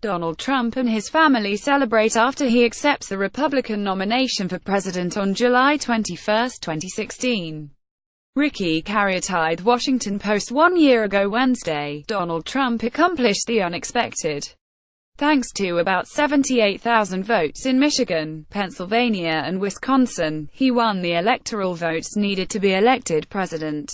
Donald Trump and his family celebrate after he accepts the Republican nomination for president on July 21, 2016. Ricky CariotiThe Washington Post 1 year ago Wednesday, Donald Trump accomplished the unexpected. Thanks to about 78,000 votes in Michigan, Pennsylvania and Wisconsin, he won the electoral votes needed to be elected president.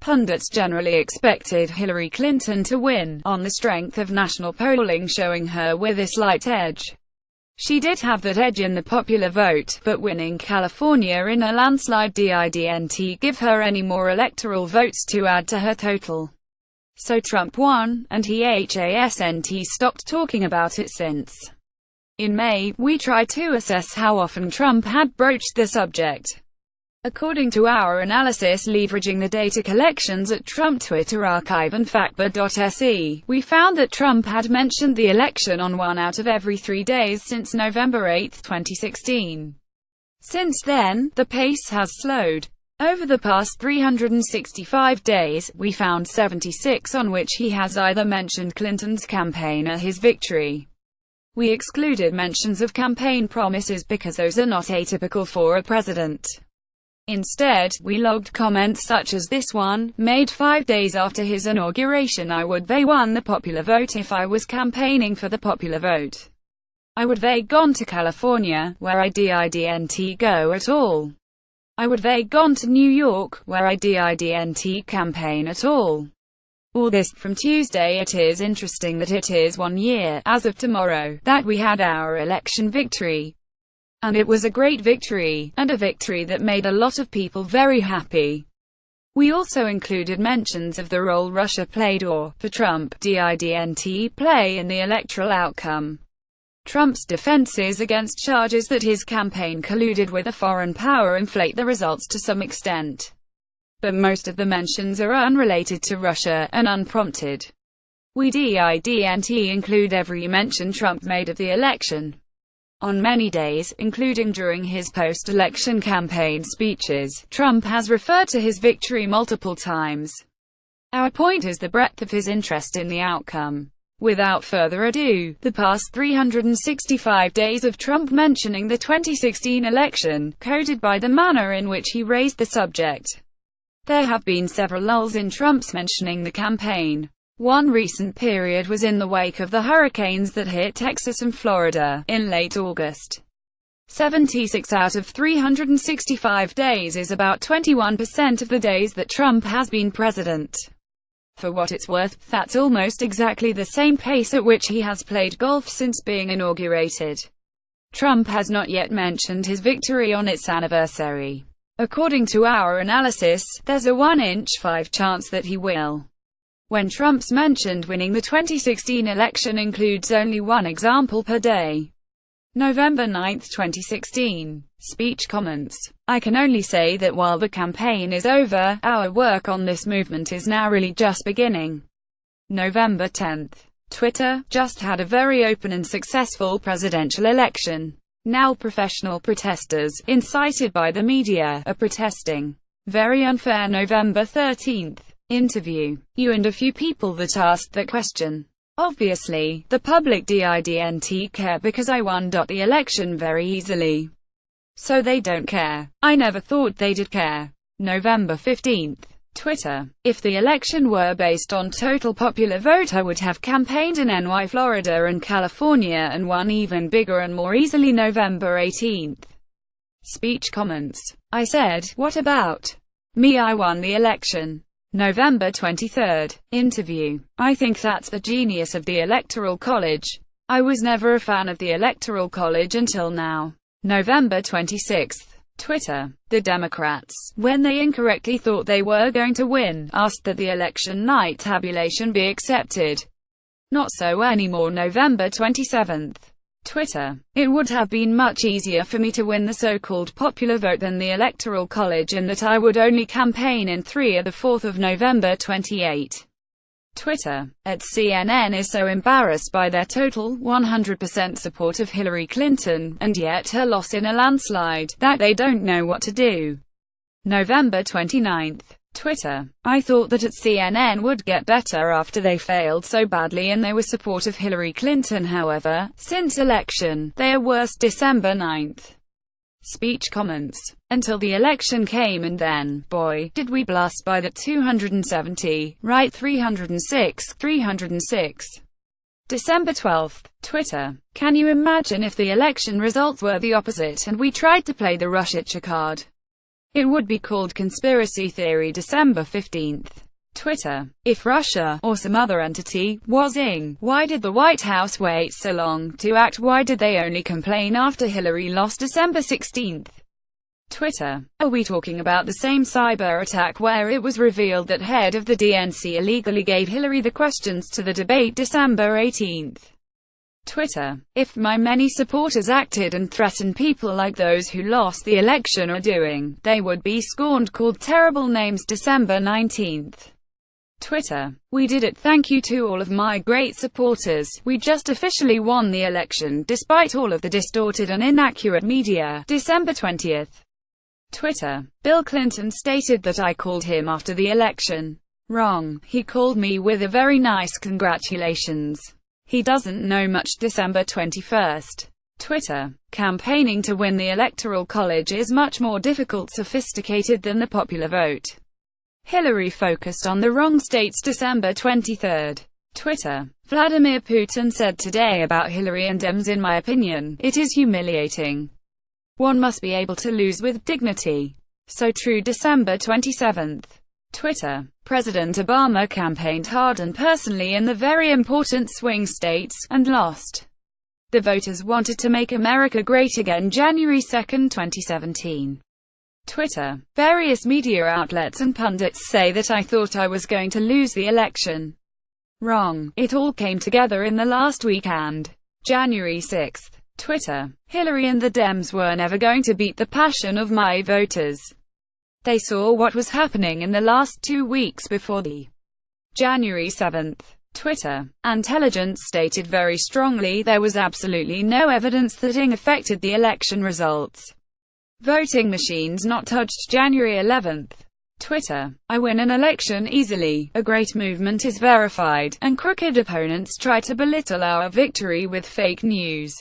Pundits generally expected Hillary Clinton to win, on the strength of national polling showing her with a slight edge. She did have that edge in the popular vote, but winning California in a landslide didn't give her any more electoral votes to add to her total. So Trump won, and he hasn't stopped talking about it since. In May, we tried to assess how often Trump had broached the subject. According to our analysis leveraging the data collections at Trump Twitter Archive and Factbook.se, we found that Trump had mentioned the election on 1 out of every 3 days since November 8, 2016. Since then, the pace has slowed. Over the past 365 days, we found 76 on which he has either mentioned Clinton's campaign or his victory. We excluded mentions of campaign promises because those are not atypical for a president. Instead, we logged comments such as this one, made 5 days after his inauguration: I would they won the popular vote if I was campaigning for the popular vote. I would they gone to California, where I didn't go at all. I would they gone to New York, where I didn't campaign at all. All this from Tuesday. It is interesting that it is 1 year, as of tomorrow, that we had our election victory. And it was a great victory, and a victory that made a lot of people very happy. We also included mentions of the role Russia played or, for Trump, didn't play in the electoral outcome. Trump's defenses against charges that his campaign colluded with a foreign power inflate the results to some extent. But most of the mentions are unrelated to Russia, and unprompted. We didn't include every mention Trump made of the election. On many days, including during his post-election campaign speeches, Trump has referred to his victory multiple times. Our point is the breadth of his interest in the outcome. Without further ado, the past 365 days of Trump mentioning the 2016 election, coded by the manner in which he raised the subject. There have been several lulls in Trump's mentioning the campaign. One recent period was in the wake of the hurricanes that hit Texas and Florida, in late August. 76 out of 365 days is about 21% of the days that Trump has been president. For what it's worth, that's almost exactly the same pace at which he has played golf since being inaugurated. Trump has not yet mentioned his victory on its anniversary. According to our analysis, there's a 1 in 5 chance that he will. When Trump's mentioned winning the 2016 election includes only one example per day. November 9, 2016. Speech comments. I can only say that while the campaign is over, our work on this movement is now really just beginning. November 10. Twitter, just had a very open and successful presidential election. Now professional protesters, incited by the media, are protesting. Very unfair. November 13. Interview. You and a few people that asked that question. Obviously, the public didn't care because I won the election very easily. So they don't care. I never thought they did care. November 15. Twitter. If the election were based on total popular vote I would have campaigned in NY, Florida and California and won even bigger and more easily. November 18. Speech comments. I said, what about me? I won the election. November 23. Interview. I think that's the genius of the Electoral College. I was never a fan of the Electoral College until now. November 26. Twitter. The Democrats, when they incorrectly thought they were going to win, asked that the election night tabulation be accepted. Not so anymore. November 27. Twitter. It would have been much easier for me to win the so-called popular vote than the Electoral College in that I would only campaign in 3 or the 4th of November 28. Twitter. CNN is so embarrassed by their total 100% support of Hillary Clinton, and yet her loss in a landslide, that they don't know what to do. November 29. Twitter. I thought that at CNN would get better after they failed so badly and they were support of Hillary Clinton. However, since election, they are worse. December 9th. Speech comments. Until the election came, and then, boy, did we blast by the 270, right? 306. December 12th. Twitter. Can you imagine if the election results were the opposite and we tried to play the Russia card? It would be called conspiracy theory. December 15th. Twitter. If Russia, or some other entity, was in, why did the White House wait so long to act? Why did they only complain after Hillary lost? December 16th. Twitter. Are we talking about the same cyber attack where it was revealed that head of the DNC illegally gave Hillary the questions to the debate? December 18th. Twitter. If my many supporters acted and threatened people like those who lost the election are doing, they would be scorned, called terrible names. December 19th. Twitter. We did it. Thank you to all of my great supporters. We just officially won the election, despite all of the distorted and inaccurate media. December 20th. Twitter. Bill Clinton stated that I called him after the election. Wrong. He called me with a very nice congratulations. He doesn't know much. December 21st. Twitter. Campaigning to win the Electoral College is much more difficult, sophisticated than the popular vote. Hillary focused on the wrong states. December 23rd. Twitter. Vladimir Putin said today about Hillary and Dems, in my opinion, it is humiliating. One must be able to lose with dignity. So true. December 27th. Twitter. President Obama campaigned hard and personally in the very important swing states, and lost. The voters wanted to make America great again. January 2, 2017. Twitter. Various media outlets and pundits say that I thought I was going to lose the election. Wrong. It all came together in the last weekend. January 6th. Twitter. Hillary and the Dems were never going to beat the passion of my voters. They saw what was happening in the last 2 weeks before the January 7th. Twitter. Intelligence stated very strongly there was absolutely no evidence that it affected the election results. Voting machines not touched. January 11th. Twitter. I win an election easily, a great movement is verified, and crooked opponents try to belittle our victory with fake news.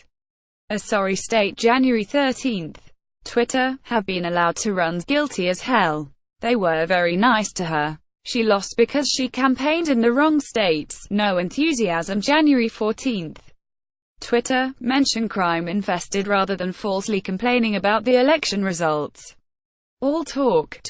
A sorry state. January 13th. Twitter. Have been allowed to run. Guilty as hell. They were very nice to her. She lost because she campaigned in the wrong states. No enthusiasm. January 14th. Twitter. Mention crime infested rather than falsely complaining about the election results. All talk,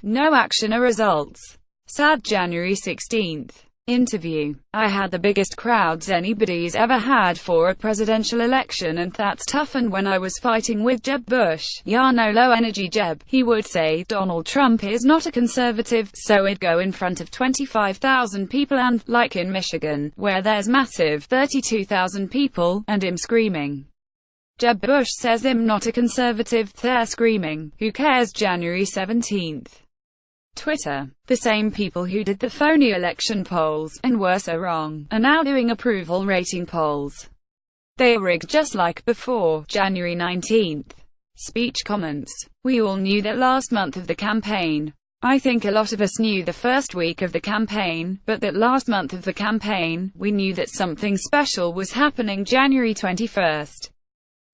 no action or results. Sad. January 16th. Interview. I had the biggest crowds anybody's ever had for a presidential election, and that's tough. And when I was fighting with Jeb Bush, yeah, no, low energy Jeb, he would say Donald Trump is not a conservative, so I'd go in front of 25,000 people and, like in Michigan, where there's massive 32,000 people, and him screaming. Jeb Bush says I'm not a conservative, they're screaming. Who cares? January 17th. Twitter. The same people who did the phony election polls, and were so wrong, are now doing approval rating polls. They are rigged just like before. January 19th. Speech comments. We all knew that last month of the campaign. I think a lot of us knew the first week of the campaign, but that last month of the campaign, we knew that something special was happening. January 21st.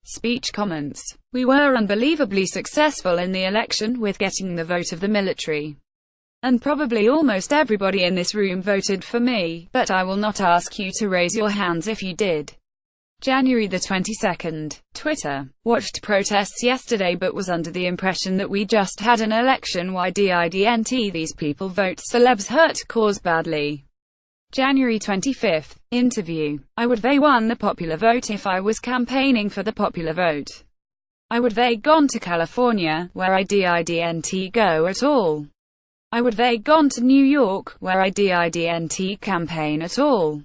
Speech comments. We were unbelievably successful in the election with getting the vote of the military. And probably almost everybody in this room voted for me, but I will not ask you to raise your hands if you did. January the 22nd. Twitter. Watched protests yesterday but was under the impression that we just had an election. Why didn't these people vote? Celebs hurt cause badly. January 25th. Interview. I would they won the popular vote if I was campaigning for the popular vote. I would they gone to California, where I didn't go at all. I would they gone to New York, where I didn't campaign at all.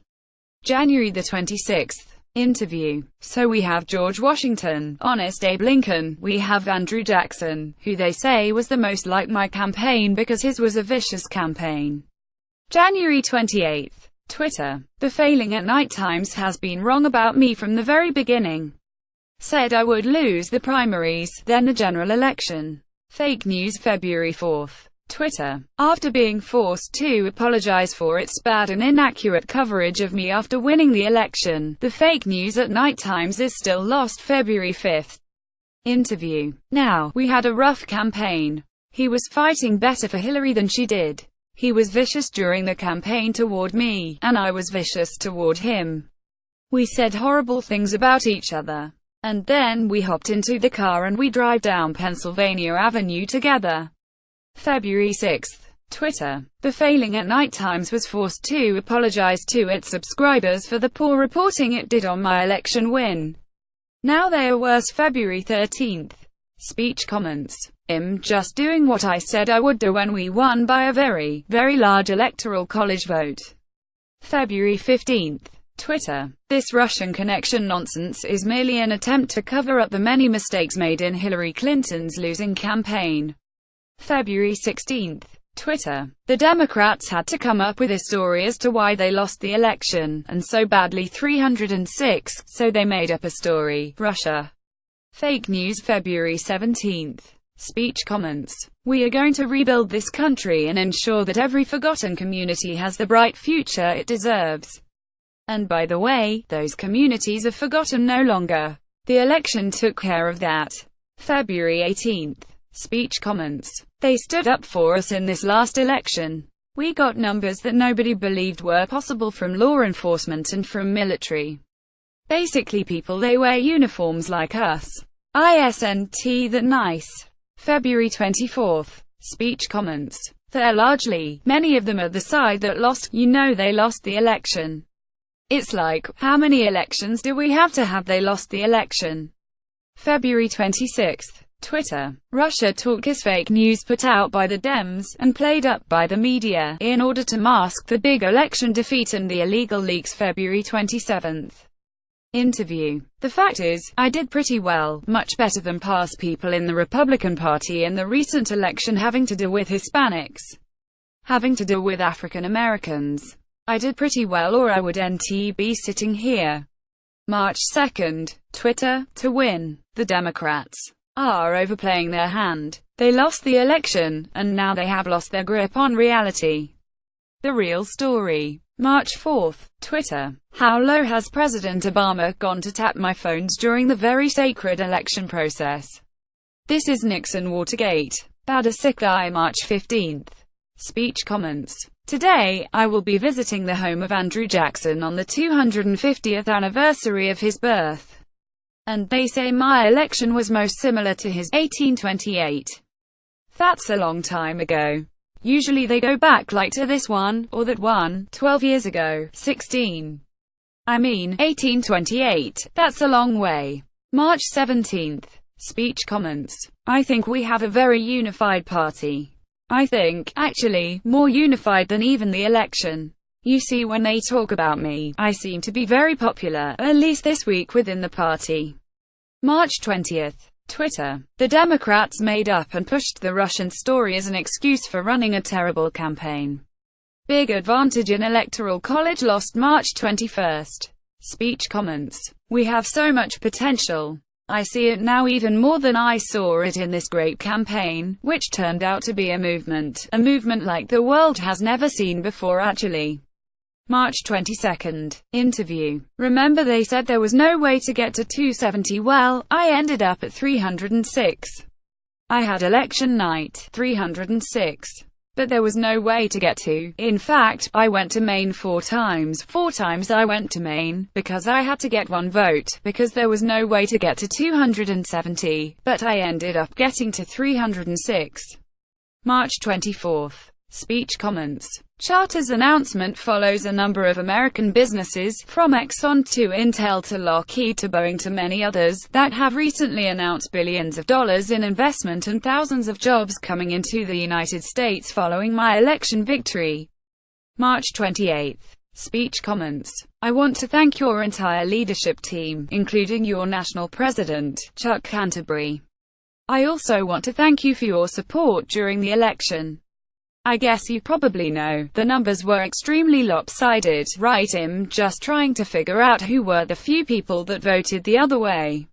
January the 26th. Interview. So we have George Washington, Honest Abe Lincoln, we have Andrew Jackson, who they say was the most like my campaign because his was a vicious campaign. January 28th. Twitter. The failing at night times has been wrong about me from the very beginning. Said I would lose the primaries, then the general election. Fake news. February 4th. Twitter. After being forced to apologize for its bad and inaccurate coverage of me after winning the election, the fake news at night times is still lost. February 5th. Interview. Now, we had a rough campaign. He was fighting better for Hillary than she did. He was vicious during the campaign toward me, and I was vicious toward him. We said horrible things about each other. And then we hopped into the car and we drive down Pennsylvania Avenue together. February 6th. Twitter. The Failing at Night Times was forced to apologize to its subscribers for the poor reporting it did on my election win. Now they are worse. February 13th. Speech comments. I'm just doing what I said I would do when we won by a very, very large electoral college vote. February 15th. Twitter. This Russian connection nonsense is merely an attempt to cover up the many mistakes made in Hillary Clinton's losing campaign. February 16th. Twitter. The Democrats had to come up with a story as to why they lost the election, and so badly 306, so they made up a story. Russia. Fake news. February 17th. Speech comments. We are going to rebuild this country and ensure that every forgotten community has the bright future it deserves. And by the way, those communities are forgotten no longer. The election took care of that. February 18th. Speech comments. They stood up for us in this last election. We got numbers that nobody believed were possible from law enforcement and from military. Basically people they wear uniforms like us. Isn't that nice? February 24th. Speech comments. They're largely, many of them are the side that lost, you know they lost the election. It's like, how many elections do we have to have they lost the election? February 26th. Twitter. Russia talk is fake news put out by the Dems, and played up by the media, in order to mask the big election defeat and the illegal leaks. February 27th. Interview. The fact is, I did pretty well, much better than past people in the Republican Party in the recent election having to do with Hispanics, having to do with African Americans. I did pretty well or I wouldn't be sitting here. March 2nd. Twitter. To win. The Democrats are overplaying their hand. They lost the election, and now they have lost their grip on reality. The real story. March 4th. Twitter. How low has President Obama gone to tap my phones during the very sacred election process? This is Nixon Watergate. Bad as sick eye. March 15th. Speech comments. Today, I will be visiting the home of Andrew Jackson on the 250th anniversary of his birth. And they say my election was most similar to his, 1828. That's a long time ago. Usually they go back like to this one, or that one, 12 years ago, 16. I mean, 1828, that's a long way. March 17th. Speech comments. I think we have a very unified party. I think, actually, more unified than even the election. You see, when they talk about me, I seem to be very popular, at least this week within the party. March 20th. Twitter. The Democrats made up and pushed the Russian story as an excuse for running a terrible campaign. Big advantage in electoral college lost. March 21st. Speech comments. We have so much potential. I see it now even more than I saw it in this great campaign, which turned out to be a movement like the world has never seen before actually. March 22nd. Interview. Remember they said there was no way to get to 270, well, I ended up at 306. I had election night, 306. But there was no way to get to. In fact, I went to Maine 4 times. 4 times I went to Maine, because I had to get 1 vote, because there was no way to get to 270, but I ended up getting to 306. March 24th. Speech comments. Charter's announcement follows a number of American businesses, from Exxon to Intel to Lockheed to Boeing to many others, that have recently announced billions of dollars in investment and thousands of jobs coming into the United States following my election victory. March 28th. Speech comments. I want to thank your entire leadership team, including your national president, Chuck Canterbury. I also want to thank you for your support during the election. I guess you probably know, the numbers were extremely lopsided, right? I'm just trying to figure out who were the few people that voted the other way.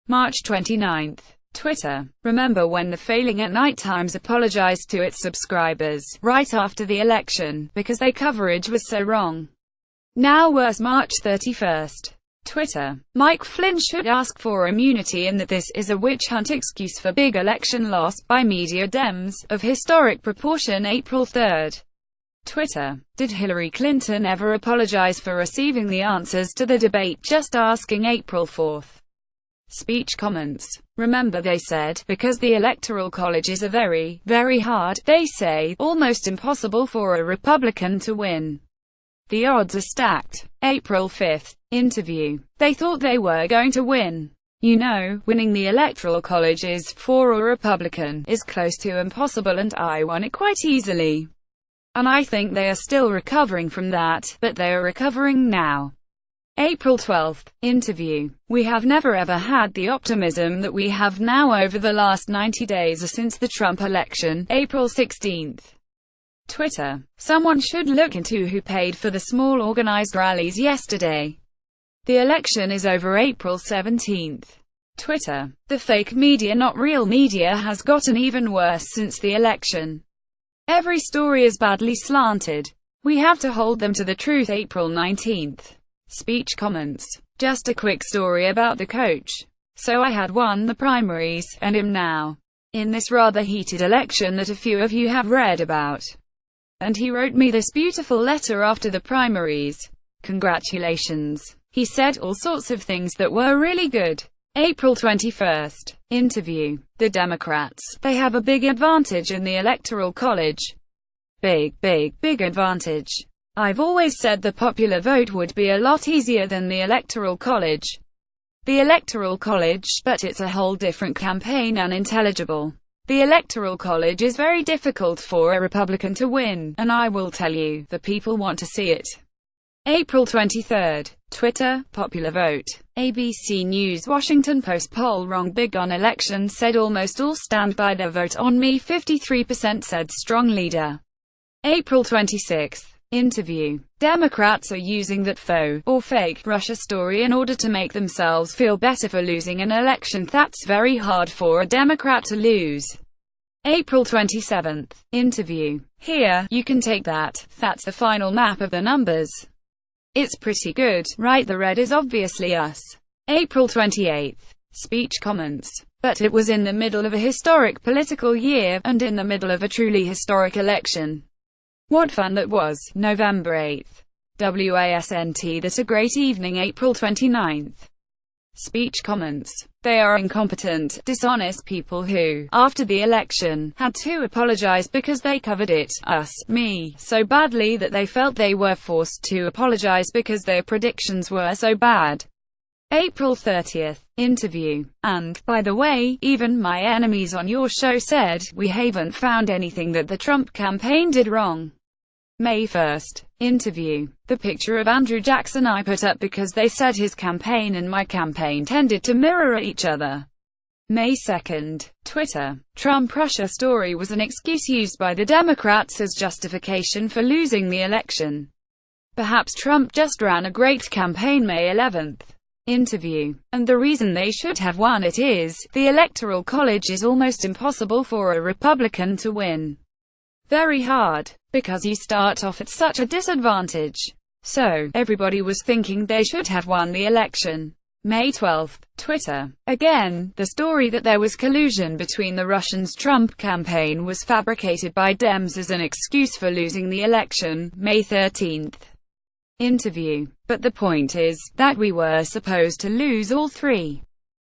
March 29th. Twitter. Remember when the Failing at Night Times apologized to its subscribers right after the election because their coverage was so wrong? Now worse. March 31st. Twitter. Mike Flynn should ask for immunity and that this is a witch hunt excuse for big election loss by media Dems of historic proportion. April 3rd. Twitter. Did Hillary Clinton ever apologize for receiving the answers to the debate? Just asking. April 4th. Speech comments. Remember they said, because the Electoral College is a very, very hard, they say, almost impossible for a Republican to win. The odds are stacked. April 5th. Interview. They thought they were going to win. You know, winning the Electoral College is, for a Republican, is close to impossible and I won it quite easily. And I think they are still recovering from that, but they are recovering now. April 12th. Interview. We have never ever had the optimism that we have now over the last 90 days or since the Trump election. April 16th. Twitter. Someone should look into who paid for the small organized rallies yesterday. The election is over. April 17th. Twitter. The fake media, not real media, has gotten even worse since the election. Every story is badly slanted. We have to hold them to the truth. April 19th. Speech comments. Just a quick story about the coach. So I had won the primaries, and am now in this rather heated election that a few of you have read about. And he wrote me this beautiful letter after the primaries. Congratulations. He said all sorts of things that were really good. April 21st. Interview. The Democrats. They have a big advantage in the Electoral College. Big advantage. I've always said the popular vote would be a lot easier than the Electoral College. The Electoral College, but it's a whole different campaign, unintelligible. The Electoral College is very difficult for a Republican to win, and I will tell you, the people want to see it. April 23rd. Twitter. Popular vote. ABC News Washington Post poll wrong big on election said almost all stand by their vote on me. 53% said strong leader. April 26th. Interview. Democrats are using that faux, or fake, Russia story in order to make themselves feel better for losing an election. That's very hard for a Democrat to lose. April 27th. Interview. Here, you can take that. That's the final map of the numbers. It's pretty good, right? The red is obviously us. April 28th. Speech comments. But it was in the middle of a historic political year, and in the middle of a truly historic election. What fun that was. November 8th. WASNT. That a great evening. April 29th. Speech comments. They are incompetent, dishonest people who, after the election, had to apologize because they covered it, us, me, so badly that they felt they were forced to apologize because their predictions were so bad. April 30th. Interview. And, by the way, even my enemies on your show said, we haven't found anything that the Trump campaign did wrong. May 1st. Interview. The picture of Andrew Jackson I put up because they said his campaign and my campaign tended to mirror each other. May 2nd. Twitter. Trump-Russia story was an excuse used by the Democrats as justification for losing the election. Perhaps Trump just ran a great campaign. May 11th. Interview. And the reason they should have won it is, the Electoral College is almost impossible for a Republican to win. Very hard. Because you start off at such a disadvantage. So, everybody was thinking they should have won the election. May 12th. Twitter. Again, the story that there was collusion between the Russians' Trump campaign was fabricated by Dems as an excuse for losing the election. May 13th. Interview. But the point is, that we were supposed to lose all three.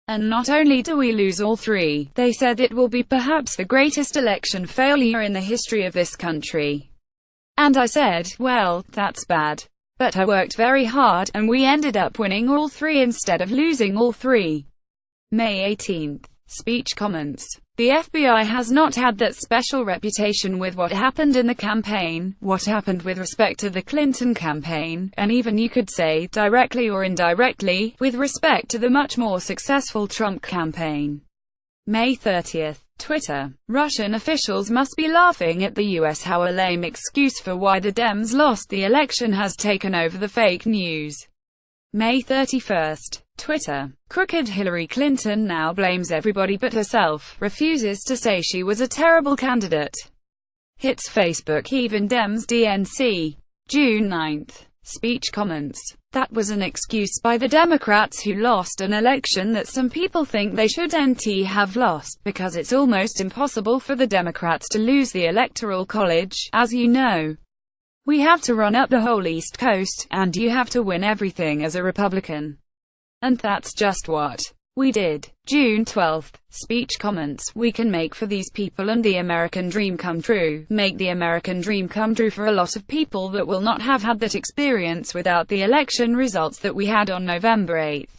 And not only do we lose all three, they said it will be perhaps the greatest election failure in the history of this country. And I said, well, that's bad. But I worked very hard, and we ended up winning all three instead of losing all three. May 18th. Speech comments. The FBI has not had that special reputation with what happened in the campaign, what happened with respect to the Clinton campaign, and even you could say, directly or indirectly, with respect to the much more successful Trump campaign. May 30th. Twitter. Russian officials must be laughing at the US. How a lame excuse for why the Dems lost the election has taken over the fake news. May 31st. Twitter. Crooked Hillary Clinton now blames everybody but herself, refuses to say she was a terrible candidate. Hits Facebook even Dems DNC. June 9. Speech comments. That was an excuse by the Democrats who lost an election that some people think they should have lost, because it's almost impossible for the Democrats to lose the Electoral College, as you know. We have to run up the whole East Coast, and you have to win everything as a Republican. And that's just what we did. June 12. Speech comments. We can make for these people and the American dream come true. Make the American dream come true for a lot of people that will not have had that experience without the election results that we had on November 8.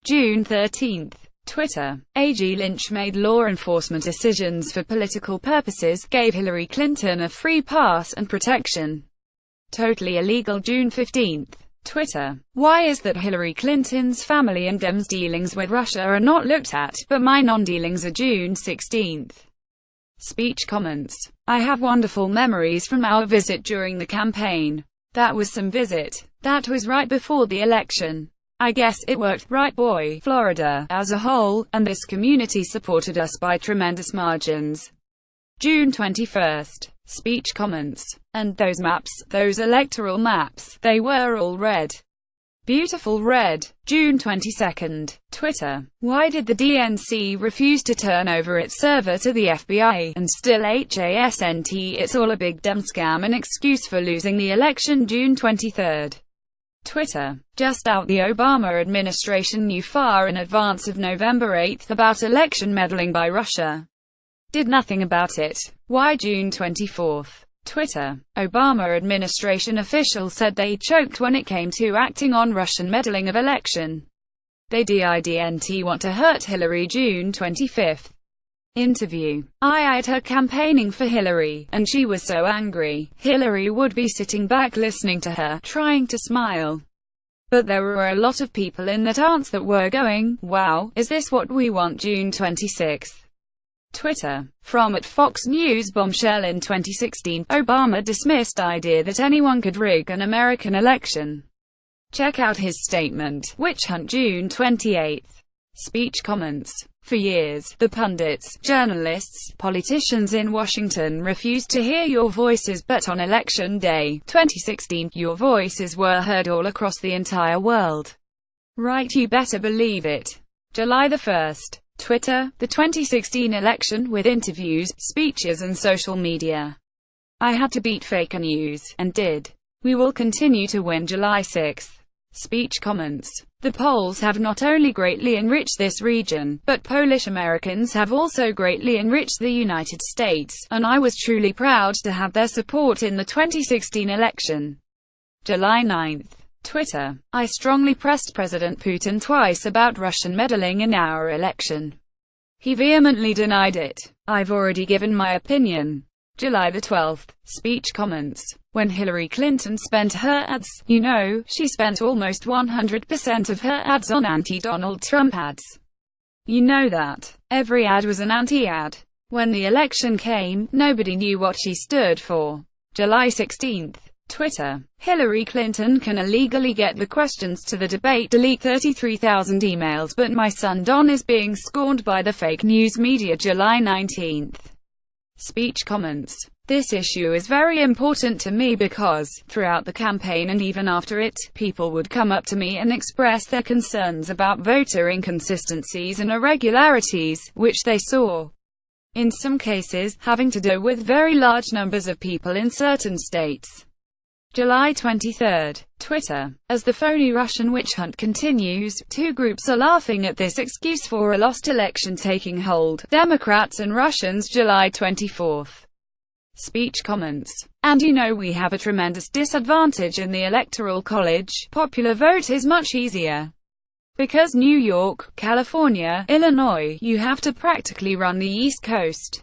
June 13. Twitter. A.G. Lynch made law enforcement decisions for political purposes, gave Hillary Clinton a free pass and protection. Totally illegal. June 15. Twitter. Why is that Hillary Clinton's family and Dems' dealings with Russia are not looked at, but my non-dealings are? June 16. Speech comments. I have wonderful memories from our visit during the campaign. That was some visit. That was right before the election. I guess it worked, right boy? Florida, as a whole, and this community supported us by tremendous margins. June 21. Speech comments. And those maps, those electoral maps, they were all red. Beautiful red. June 22. Twitter. Why did the DNC refuse to turn over its server to the FBI, and still HASNT? It's all a big dumb scam, an excuse for losing the election. June 23. Twitter. Just out, the Obama administration knew far in advance of November 8 about election meddling by Russia. Did nothing about it. Why? June 24. Twitter. Obama administration officials said they choked when it came to acting on Russian meddling of election. They didn't want to hurt Hillary. June 25. Interview. I eyed her campaigning for Hillary, and she was so angry. Hillary would be sitting back listening to her, trying to smile. But there were a lot of people in that audience that were going, wow, is this what we want? June 26. Twitter. From at Fox News bombshell in 2016, Obama dismissed idea that anyone could rig an American election. Check out his statement. Witch hunt. June 28. Speech comments. For years, the pundits, journalists, politicians in Washington refused to hear your voices, but on Election Day, 2016, your voices were heard all across the entire world. Right, you better believe it. July 1. Twitter. The 2016 election with interviews, speeches and social media. I had to beat fake news, and did. We will continue to win. July 6. Speech comments. The polls have not only greatly enriched this region, but Polish Americans have also greatly enriched the United States, and I was truly proud to have their support in the 2016 election. July 9. Twitter. I strongly pressed President Putin twice about Russian meddling in our election. He vehemently denied it. I've already given my opinion. July 12. Speech comments. When Hillary Clinton spent her ads, you know, she spent almost 100% of her ads on anti-Donald Trump ads. You know that. Every ad was an anti-ad. When the election came, nobody knew what she stood for. July 16. Twitter. Hillary Clinton can illegally get the questions to the debate, delete 33,000 emails, but my son Don is being scorned by the fake news media. July 19. Speech comments. This issue is very important to me because, throughout the campaign and even after it, people would come up to me and express their concerns about voter inconsistencies and irregularities, which they saw. In some cases, having to do with very large numbers of people in certain states. July 23. Twitter. As the phony Russian witch hunt continues, two groups are laughing at this excuse for a lost election taking hold, Democrats and Russians. July 24. Speech comments. And you know we have a tremendous disadvantage in the Electoral College. Popular vote is much easier. Because New York, California, Illinois, you have to practically run the East Coast.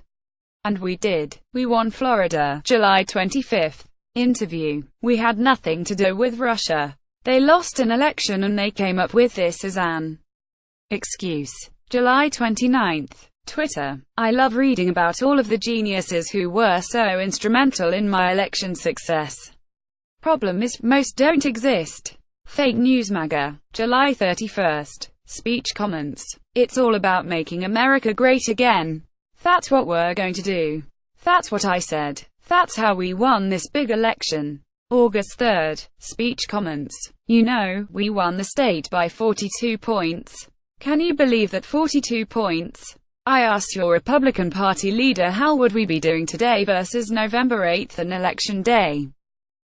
And we did. We won Florida. July 25. Interview. We had nothing to do with Russia. They lost an election and they came up with this as an excuse. July 29. Twitter. I love reading about all of the geniuses who were so instrumental in my election success. Problem is, most don't exist. Fake News MAGA, July 31st. Speech comments. It's all about making America great again. That's what we're going to do. That's what I said. That's how we won this big election. August 3rd. Speech comments. You know, we won the state by 42 points. Can you believe that? 42 points? I asked your Republican Party leader how would we be doing today versus November 8th and Election Day.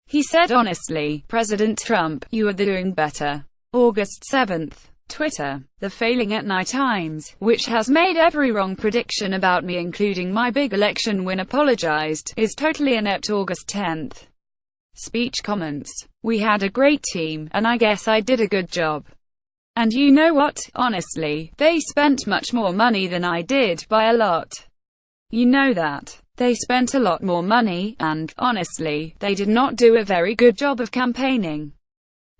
He said honestly, President Trump, you are doing better. August 7th. Twitter. The Failing at Night Times, which has made every wrong prediction about me including my big election win apologized, is totally inept. August 10th. Speech comments. We had a great team, and I guess I did a good job. And you know what? Honestly, they spent much more money than I did, by a lot. You know that. They spent a lot more money, and, honestly, they did not do a very good job of campaigning.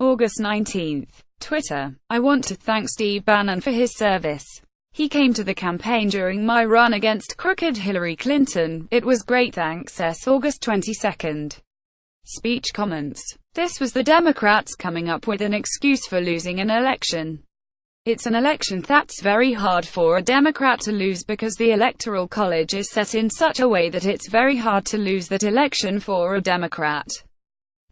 August 19th. Twitter. I want to thank Steve Bannon for his service. He came to the campaign during my run against crooked Hillary Clinton. It was great. Thanks. August 22nd. Speech comments. This was the Democrats coming up with an excuse for losing an election. It's an election that's very hard for a Democrat to lose because the Electoral College is set in such a way that it's very hard to lose that election for a Democrat.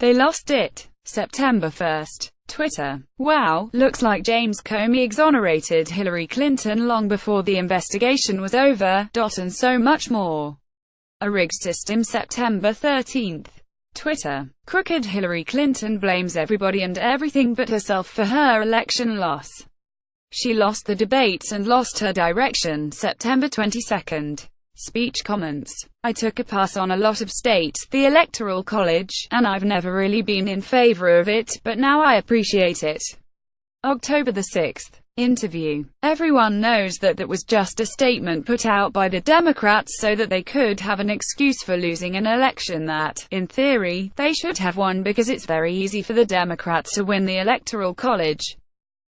They lost it. September 1st. Twitter. Wow, looks like James Comey exonerated Hillary Clinton long before the investigation was over, and so much more. A rigged system. September 13th. Twitter. Crooked Hillary Clinton blames everybody and everything but herself for her election loss. She lost the debates and lost her direction. September 22nd. Speech comments. I took a pass on a lot of states, the Electoral College, and I've never really been in favor of it, but now I appreciate it. October the 6th. Interview. Everyone knows that that was just a statement put out by the Democrats so that they could have an excuse for losing an election that, in theory, they should have won because it's very easy for the Democrats to win the Electoral College.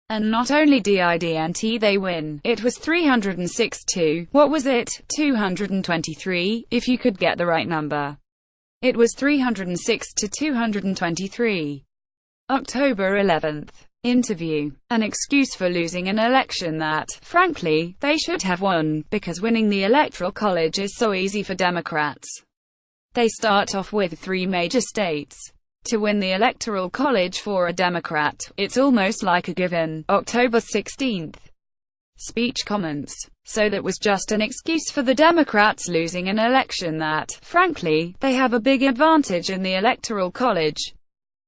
And not only didn't they win, it was 306 to, what was it, 223, if you could get the right number. It was 306 to 223. October 11th. Interview. An excuse for losing an election that, frankly, they should have won, because winning the Electoral College is so easy for Democrats. They start off with 3 major states. To win the Electoral College for a Democrat, it's almost like a given. October 16th. Speech comments. So that was just an excuse for the Democrats losing an election that, frankly, they have a big advantage in the Electoral College.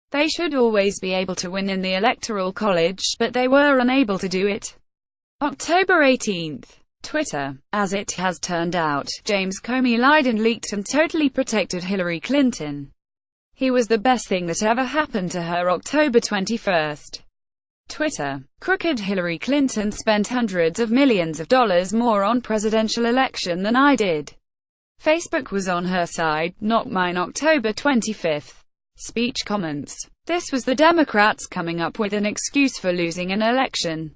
They should always be able to win in the Electoral College, but they were unable to do it. October 18th. Twitter. As it has turned out, James Comey lied and leaked and totally protected Hillary Clinton. He was the best thing that ever happened to her. October 21st. Twitter. Crooked Hillary Clinton spent hundreds of millions of dollars more on presidential election than I did. Facebook was on her side, not mine. October 25th. Speech comments. This was the Democrats coming up with an excuse for losing an election.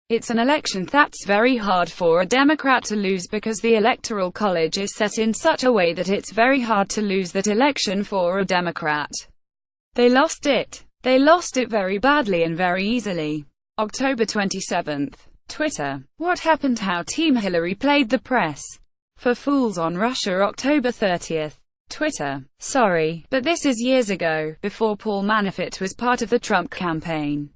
It's an election that's very hard for a Democrat to lose because the Electoral College is set in such a way that it's very hard to lose that election for a Democrat. They lost it. They lost it very badly and very easily. October 27th. Twitter. What happened? How Team Hillary played the press for fools on Russia. October 30th. Twitter. Sorry, but this is years ago, before Paul Manafort was part of the Trump campaign.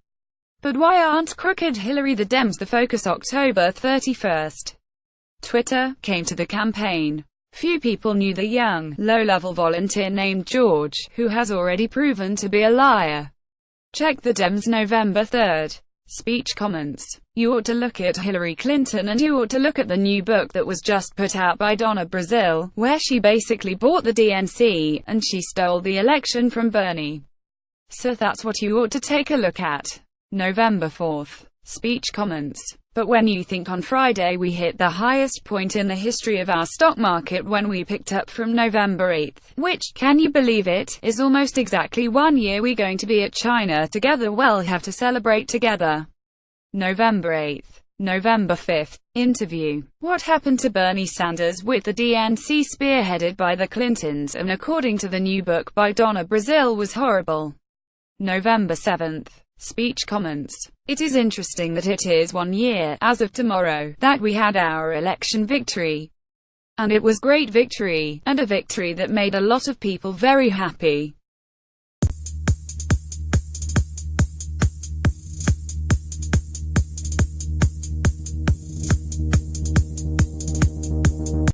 But why aren't crooked Hillary the Dems the focus? October 31st. Twitter. Came to the campaign. Few people knew the young, low-level volunteer named George, who has already proven to be a liar. Check the Dems. November 3rd. Speech comments. You ought to look at Hillary Clinton and you ought to look at the new book that was just put out by Donna Brazile, where she basically bought the DNC, and she stole the election from Bernie. So that's what you ought to take a look at. November 4th. Speech comments. But when you think on Friday we hit the highest point in the history of our stock market when we picked up from November 8th, which, can you believe it, is almost exactly 1 year we're going to be at China together. We'll have to celebrate together. November 8th. November 5th. Interview. What happened to Bernie Sanders with the DNC spearheaded by the Clintons and according to the new book by Donna Brazile was horrible. November 7th. Speech comments. It is interesting that it is 1 year, as of tomorrow, that we had our election victory. And it was great victory, and a victory that made a lot of people very happy.